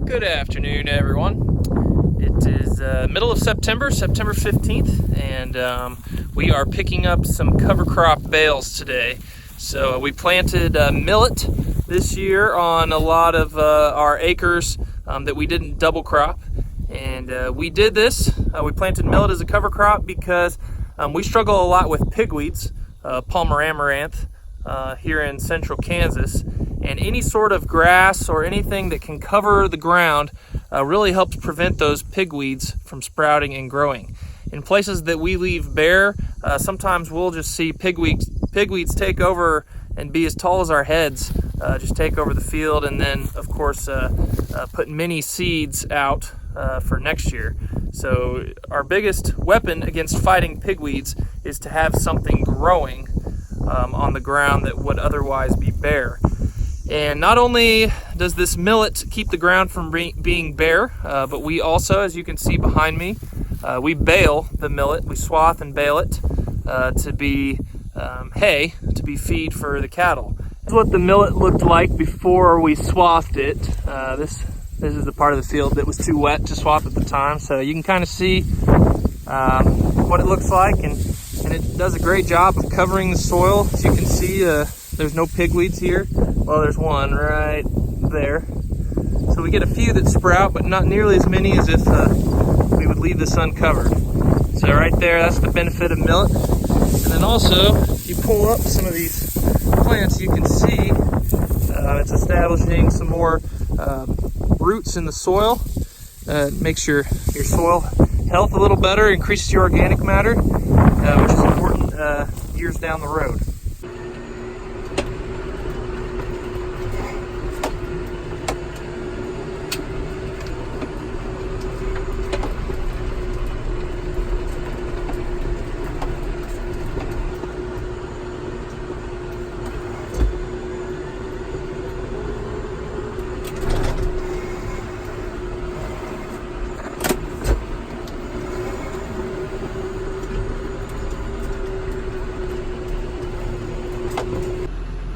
Good afternoon, everyone. It is middle of September, September 15th, and we are picking up some cover crop bales today. So we planted millet this year on a lot of our acres that we didn't double crop. And we did this, we planted millet as a cover crop because we struggle a lot with pigweeds, Palmer amaranth, here in central Kansas. And any sort of grass or anything that can cover the ground really helps prevent those pigweeds from sprouting and growing. In places that we leave bare, sometimes we'll just see pigweeds take over and be as tall as our heads, just take over the field, and then of course put many seeds out for next year. So our biggest weapon against fighting pigweeds is to have something growing on the ground that would otherwise be bare. And not only does this millet keep the ground from being bare, but we also, as you can see behind me, we bale the millet. We swath and bale it to be hay, to be feed for the cattle. This is what the millet looked like before we swathed it. This is the part of the field that was too wet to swath at the time, so you can kind of see what it looks like, and it does a great job of covering the soil. As you can see, there's no pigweeds here. Well, there's one right there. So we get a few that sprout, but not nearly as many as if we would leave this uncovered. So right there, that's the benefit of millet. And then also, if you pull up some of these plants, you can see it's establishing some more roots in the soil. Makes your soil health a little better, increases your organic matter, which is important years down the road.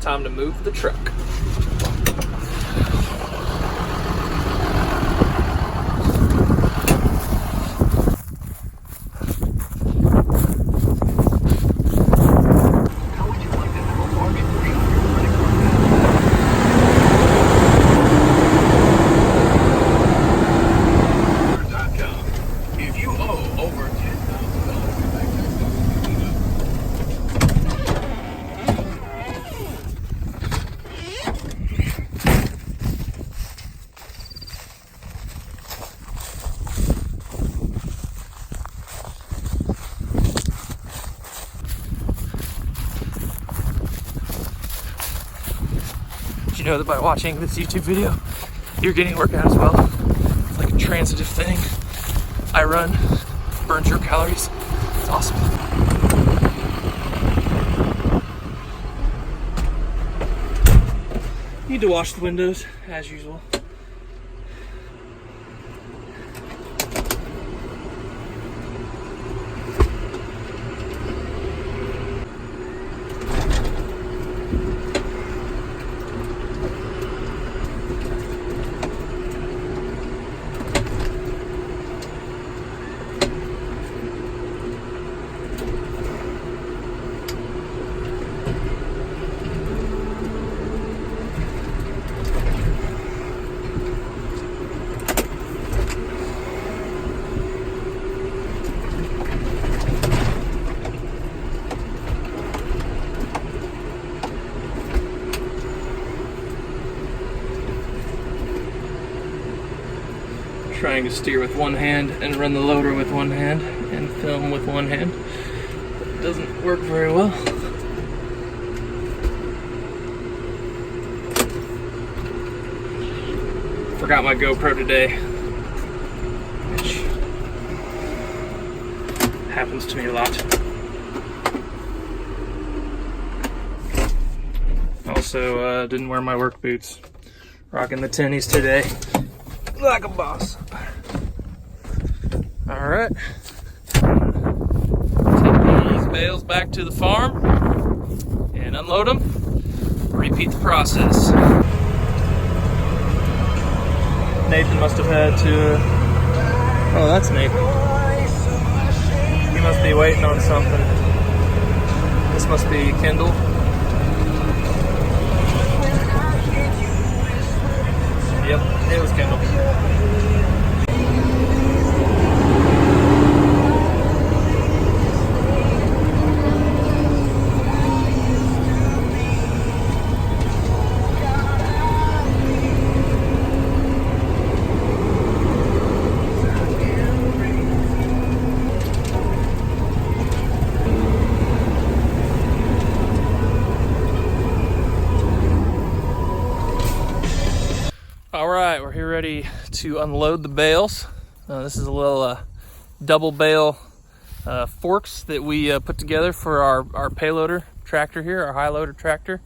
Time to move the truck. If you owe over You know that by watching this YouTube video, you're getting a workout as well. It's like a transitive thing. I run, burns your calories. It's awesome. Need to wash the windows as usual. Trying to steer with one hand and run the loader with one hand and film with one hand. It doesn't work very well. Forgot my GoPro today, which happens to me a lot. Also, didn't wear my work boots. Rocking the tennies today. Like a boss. All right. Take these bales back to the farm and unload them. Repeat the process. Nathan must have had to... Oh, that's Nathan. He must be waiting on something. This must be Kendall. Yep, it was Kendall. All right, we're here ready to unload the bales. This is a little double bale forks that we put together for our payloader tractor here, our high loader tractor.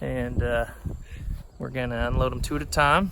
And we're gonna unload them 2 at a time.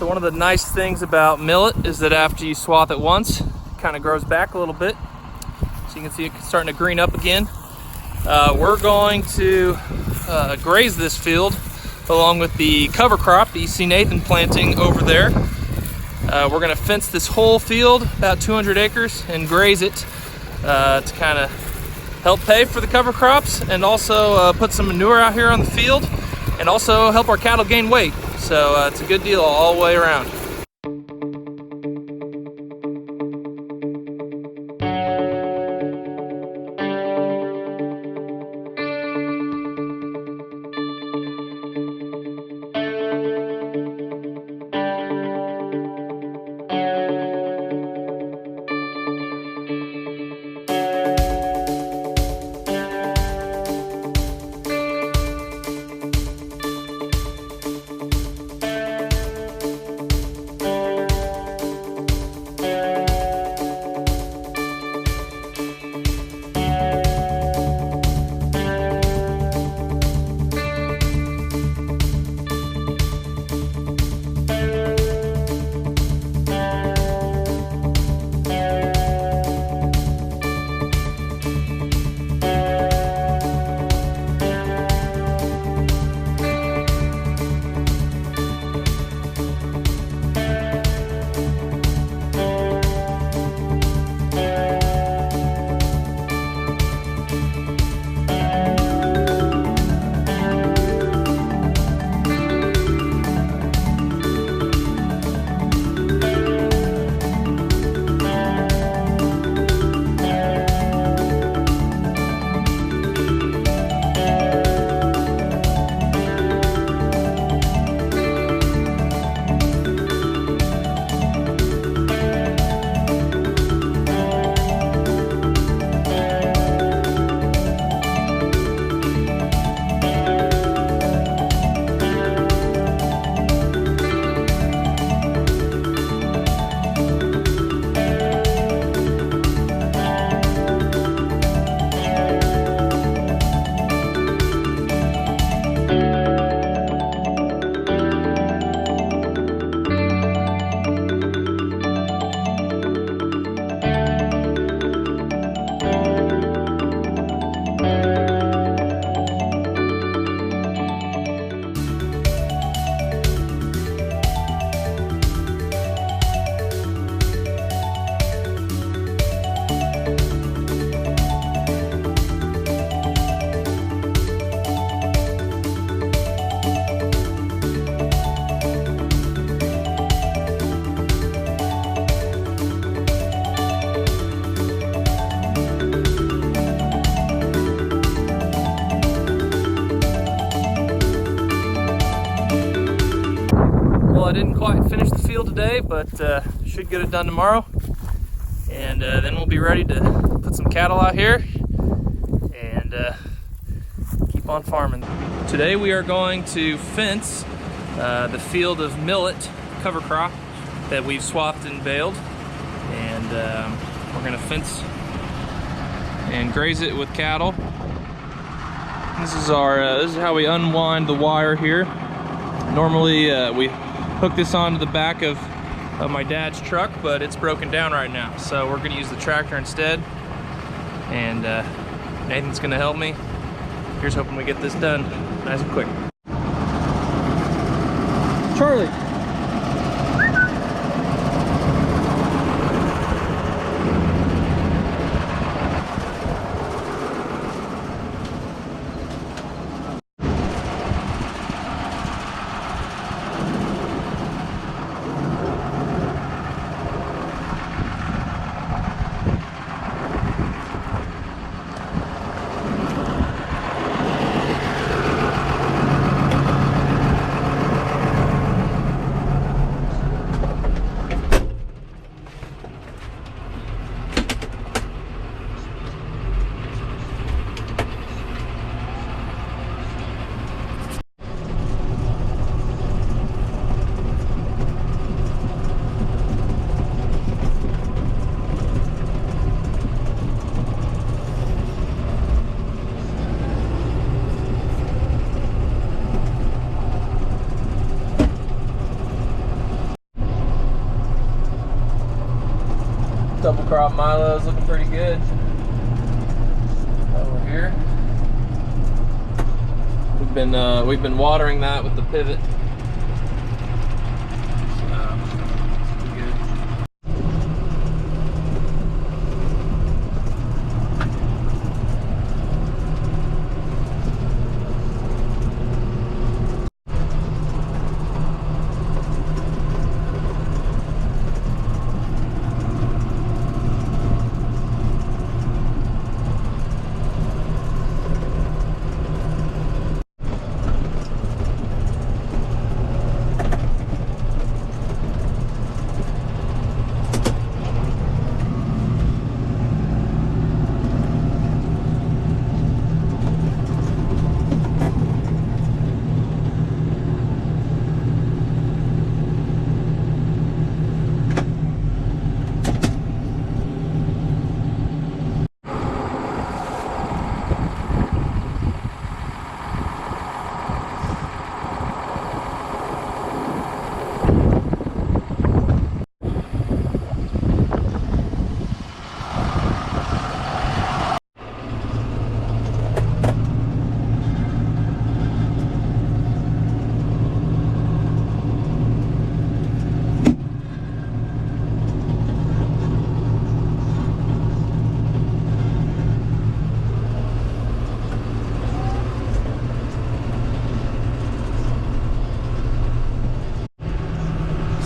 One of the nice things about millet is that after you swath it once, it kind of grows back a little bit. So you can see it's starting to green up again. We're going to graze this field along with the cover crop that you see Nathan planting over there. We're going to fence this whole field, about 200 acres, and graze it to kind of help pay for the cover crops and also put some manure out here on the field and also help our cattle gain weight. So it's a good deal all the way around. I didn't quite finish the field today, but should get it done tomorrow. And then we'll be ready to put some cattle out here and keep on farming. Today we are going to fence the field of millet cover crop that we've swapped and baled. And we're gonna fence and graze it with cattle. This is how we unwind the wire here. Normally we hook this onto the back of my dad's truck, but it's broken down right now, so we're gonna use the tractor instead. And Nathan's gonna help me. Here's hoping we get this done nice and quick. Charlie. Double crop milo is looking pretty good over here. We've been watering that with the pivot.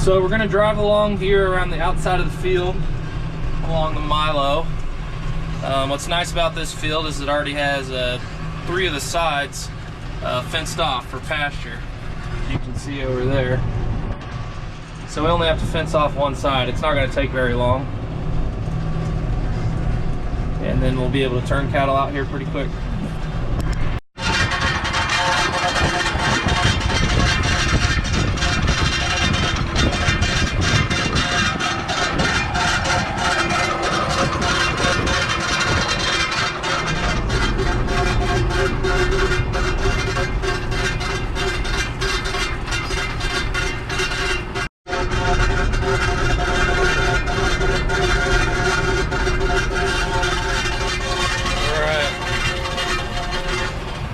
So we're gonna drive along here around the outside of the field, along the milo. What's nice about this field is it already has 3 of the sides fenced off for pasture. You can see over there. So we only have to fence off one side. It's not gonna take very long. And then we'll be able to turn cattle out here pretty quick.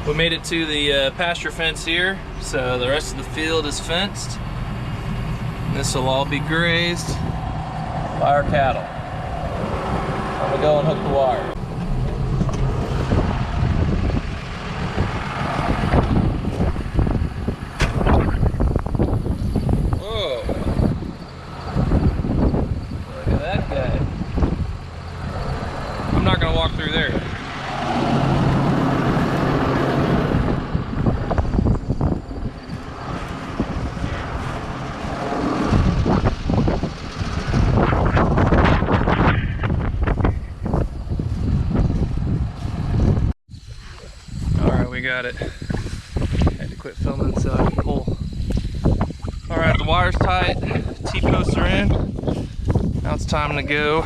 We made it to the pasture fence here, so the rest of the field is fenced. This will all be grazed by our cattle. I'm gonna go and hook the wire. Whoa! Look at that guy. I'm not gonna walk through there. got it. Had to quit filming so I can pull. All right, the wire's tight. T-posts are in. Now it's time to go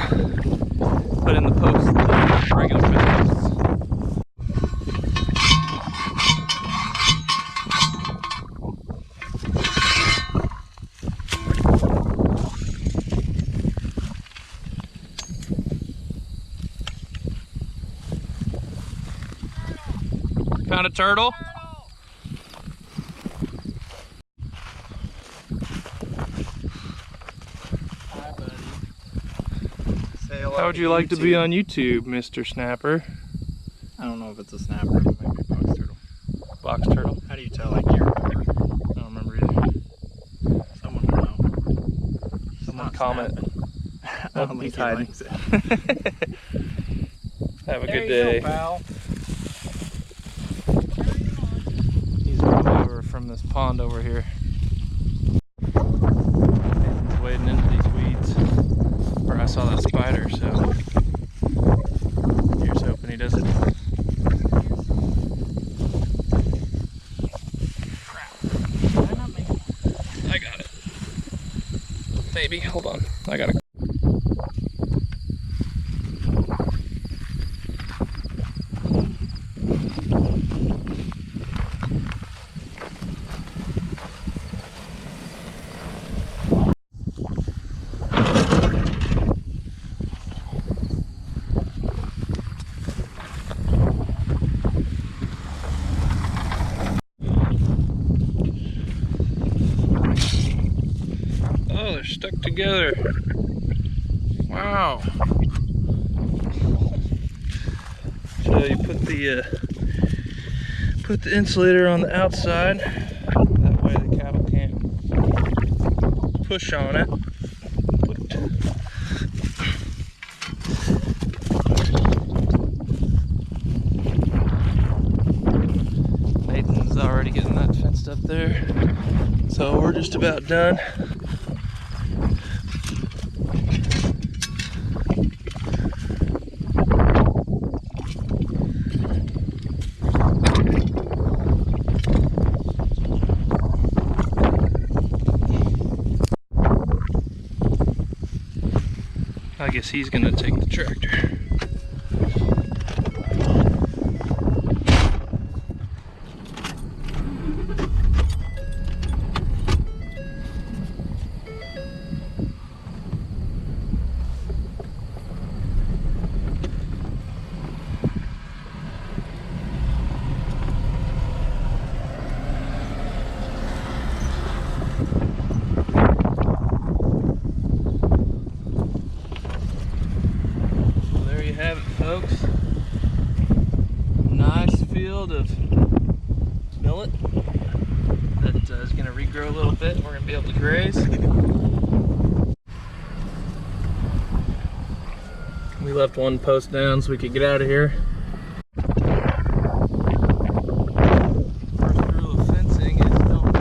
put in the posts, the regular fence posts. Found a turtle? Hi, buddy. Say hello. How would you like to be on YouTube, Mr. Snapper? I don't know if it's a snapper. It might be a box turtle. Box turtle? How do you tell like here? I don't remember either. Someone will know. Someone comment. I don't think he likes it. Have a There good you day. go, pal. He's moved over from this pond over here. He's wading into these weeds. Where I saw that spider, so here's hoping he doesn't. Crap. Did I not make it? I got it. Maybe. Hold on. I got it. Oh, they're stuck together. Wow. So you put the insulator on the outside. That way the cattle can't push on it. Nathan's already getting that fenced up there. So we're just about done. I guess he's gonna take the tractor. Have it, folks. Nice field of millet that is going to regrow a little bit and we're going to be able to graze. We left one post down so we could get out of here. First rule of fencing is don't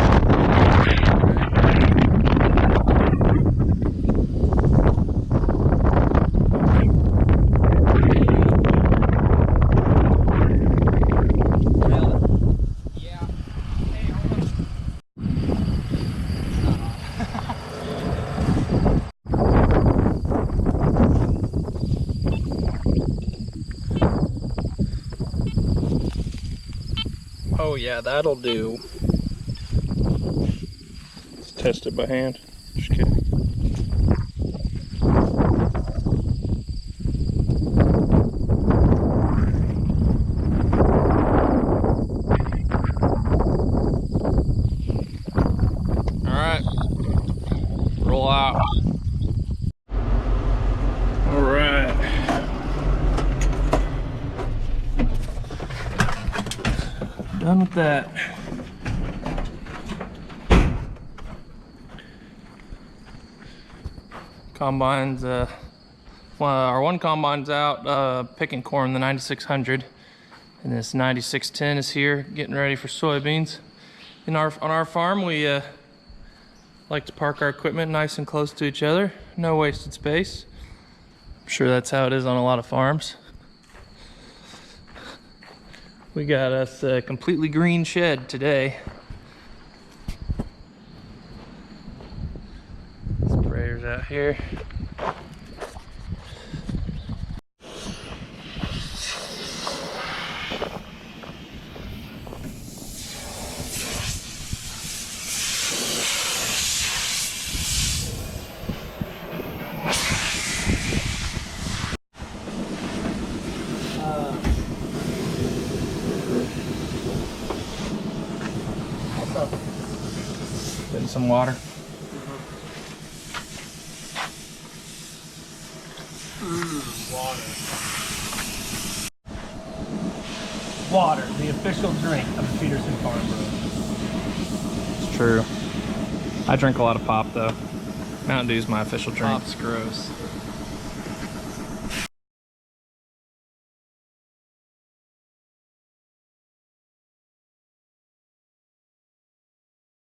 Oh yeah, that'll do. Let's test it by hand. Just kidding. All right, roll out. All right. Done with that. Combines, our one combine's out picking corn, the 9600, and this 9610 is here getting ready for soybeans. On our farm, we like to park our equipment nice and close to each other, no wasted space. I'm sure that's how it is on a lot of farms. We got us a completely green shed today. Sprayers out here. Putting some water. Water, the official drink of the Peterson Farm Road. It's true. I drink a lot of pop though. Mountain Dew's my official drink. Pop's gross.